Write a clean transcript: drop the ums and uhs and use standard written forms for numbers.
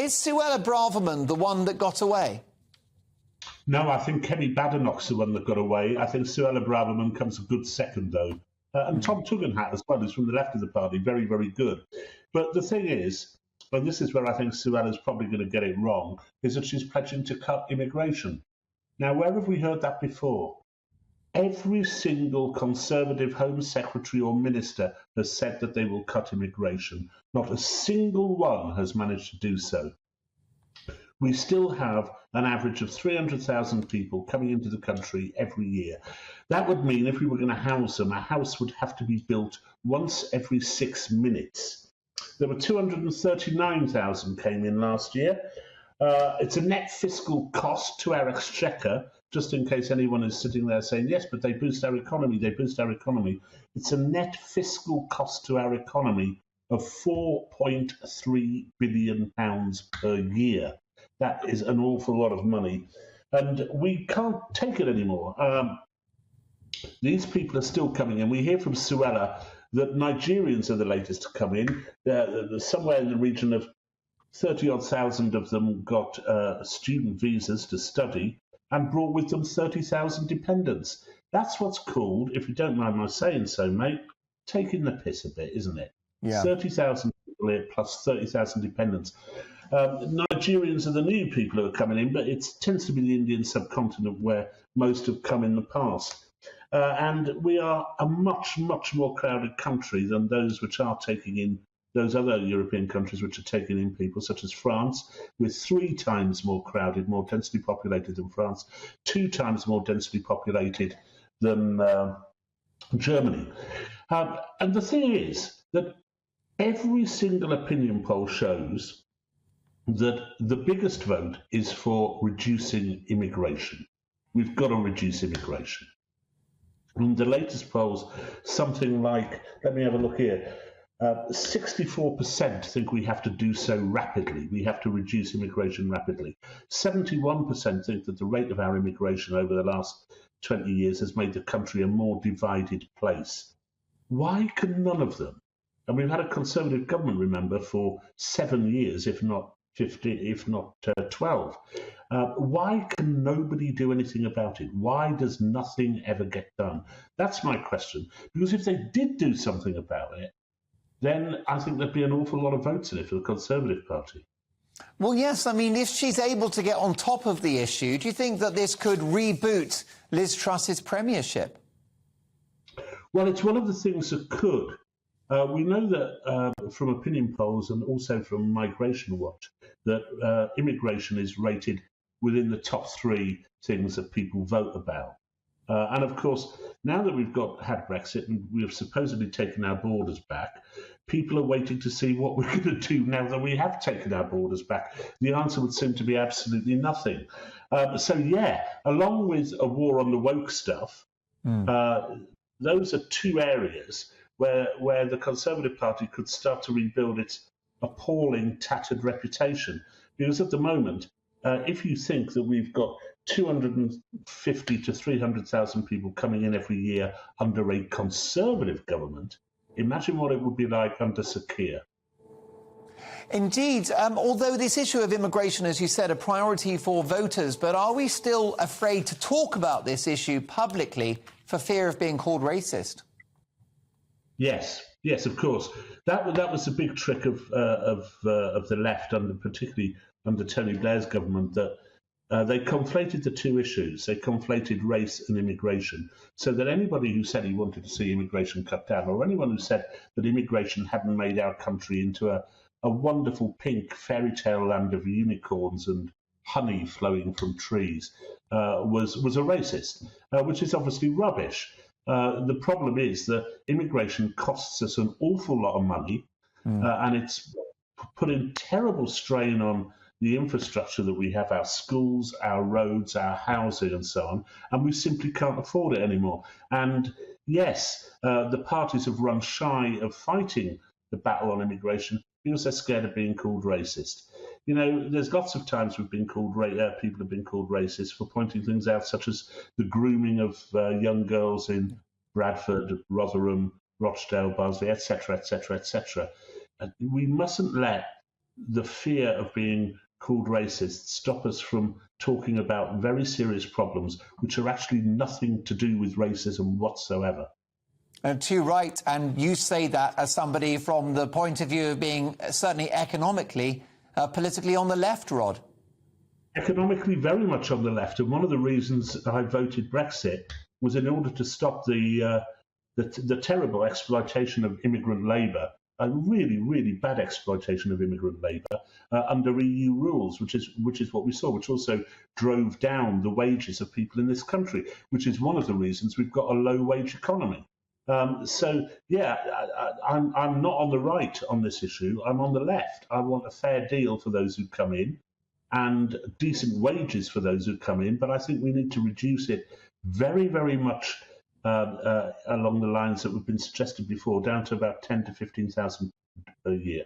Is Suella Braverman the one that got away? No, I think Kenny Badenoch's the one that got away. I think Suella Braverman comes a good second, though. And Tom Tugendhat as well, who's from the left of the party, very, very good. But the thing is, and this is where I think Suella's probably going to get it wrong, is that she's pledging to cut immigration. Now, where have we heard that before? Every single Conservative Home Secretary or Minister has said that they will cut immigration. Not a single one has managed to do so. We still have an average of 300,000 people coming into the country every year. That would mean if we were going to house them, a house would have to be built once every 6 minutes. There were 239,000 came in last year. It's a net fiscal cost to our exchequer, just in case anyone is sitting there saying, yes, but they boost our economy, they boost our economy. It's a net fiscal cost to our economy of £4.3 billion per year. That is an awful lot of money. And we can't take it anymore. These people are still coming in. We hear from Suella that Nigerians are the latest to come in. Somewhere in the region of 30-odd thousand of them got student visas to study and brought with them 30,000 dependents. That's what's called, if you don't mind my saying so, mate, taking the piss a bit, isn't it? Yeah. 30,000 people here plus 30,000 dependents. Nigerians are the new people who are coming in, but it tends to be the Indian subcontinent where most have come in the past. And we are a much, much more crowded country than those which are taking in, those other European countries which are taking in people, such as France, with 3 times more crowded, more densely populated than France, 2 times more densely populated than Germany. And the thing is that every single opinion poll shows that the biggest vote is for reducing immigration. We've got to reduce immigration. In the latest polls, something like, let me have a look here, 64% think we have to do so rapidly. We have to reduce immigration rapidly. 71% think that the rate of our immigration over the last 20 years has made the country a more divided place. Why can none of them? And we've had a Conservative government, remember, for 7 years, if not 12. Why can nobody do anything about it? Why does nothing ever get done? That's my question. Because if they did do something about it, then I think there'd be an awful lot of votes in it for the Conservative Party. Well, yes, I mean, if she's able to get on top of the issue, do you think that this could reboot Liz Truss's premiership? Well, it's one of the things that could. We know that from opinion polls and also from Migration Watch that immigration is rated within the top 3 things that people vote about. And of course, now that we've had Brexit and we have supposedly taken our borders back, people are waiting to see what we're going to do now that we have taken our borders back. The answer would seem to be absolutely nothing. So yeah, along with a war on the woke stuff, those are 2 areas where the Conservative Party could start to rebuild its appalling, tattered reputation. Because at the moment, if you think that we've got 250 to 300,000 people coming in every year under a Conservative government, imagine what it would be like under Sir Keir. Indeed, although this issue of immigration, as you said, a priority for voters, but are we still afraid to talk about this issue publicly for fear of being called racist? Yes, of course. That was the big trick of the left, particularly under Tony Blair's government, that they conflated the 2 issues. They conflated race and immigration, so that anybody who said he wanted to see immigration cut down, or anyone who said that immigration hadn't made our country into a wonderful pink fairy tale land of unicorns and honey flowing from trees, was a racist, which is obviously rubbish. The problem is that immigration costs us an awful lot of money, and it's putting terrible strain on the infrastructure that we have, our schools, our roads, our housing and so on, and we simply can't afford it anymore. And yes, the parties have run shy of fighting the battle on immigration because they're scared of being called racist. You know, there's lots of times people have been called racist for pointing things out, such as the grooming of young girls in Bradford, Rotherham, Rochdale, Barnsley, etc., etc., etc. We mustn't let the fear of being called racist stop us from talking about very serious problems which are actually nothing to do with racism whatsoever. Too right, and you say that as somebody from the point of view of being certainly economically, politically on the left, Rod. Economically very much on the left, and one of the reasons I voted Brexit was in order to stop the terrible exploitation of immigrant labour, a really, really bad exploitation of immigrant labour under EU rules, which is what we saw, which also drove down the wages of people in this country, which is one of the reasons we've got a low-wage economy. So, yeah, I'm not on the right on this issue. I'm on the left. I want a fair deal for those who come in and decent wages for those who come in, but I think we need to reduce it very, very much along the lines that have been suggested before, down to about 10 to 15,000 a year.